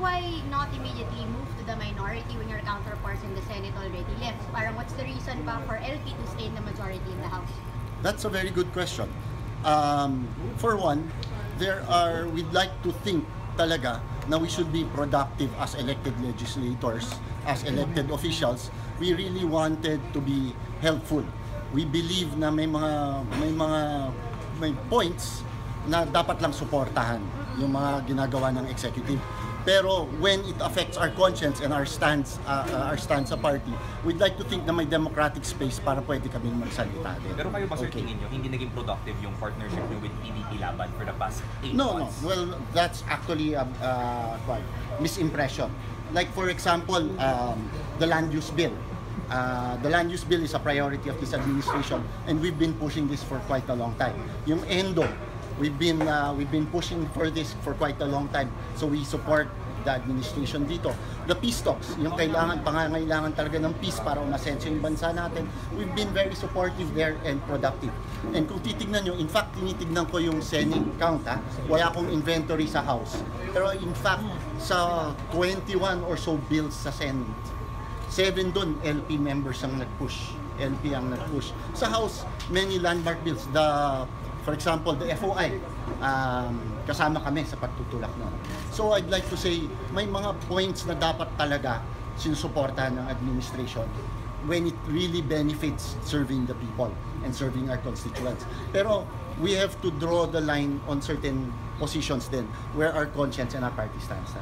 why not immediately move to the minority when your counterparts in the Senate already left? Parang what's the reason pa for LP to stay in the majority in the House? That's a very good question. For one, we'd like to think talaga na we should be productive as elected legislators, as elected officials. We really wanted to be helpful. We believe na may points na dapat lang suportahan yung mga ginagawa ng executive. Pero when it affects our conscience and our stance sa party, we'd like to think na may democratic space para pwede kaming magsalita din. Pero kayo ba, sir, tingin nyo, hindi naging productive yung partnership nyo with PDP Laban for the past 8 months? No. Well, that's actually a misimpression. Like for example, the land use bill. The land use bill is a priority of this administration and we've been pushing this for quite a long time. Yung ENDO, we've been pushing for this for quite a long time. So we support the administration dito. The peace talks, yung pangangailangan talaga ng peace para umasenso yung bansa natin. We've been very supportive there and productive. And kung titignan nyo, in fact, tinitignan ko yung Senate count, wala akong inventory sa House. Pero in fact, sa 21 or so bills sa Senate, 7 doon LP members ang nag-push. LP ang nag-push. Sa House, many landmark bills. For example, the FOI, kasama kami sa pagtutulak nun. So I'd like to say, may mga points na dapat talaga sinusuportahan ng administration when it really benefits serving the people and serving our constituents. Pero we have to draw the line on certain positions then where our conscience and our party stands.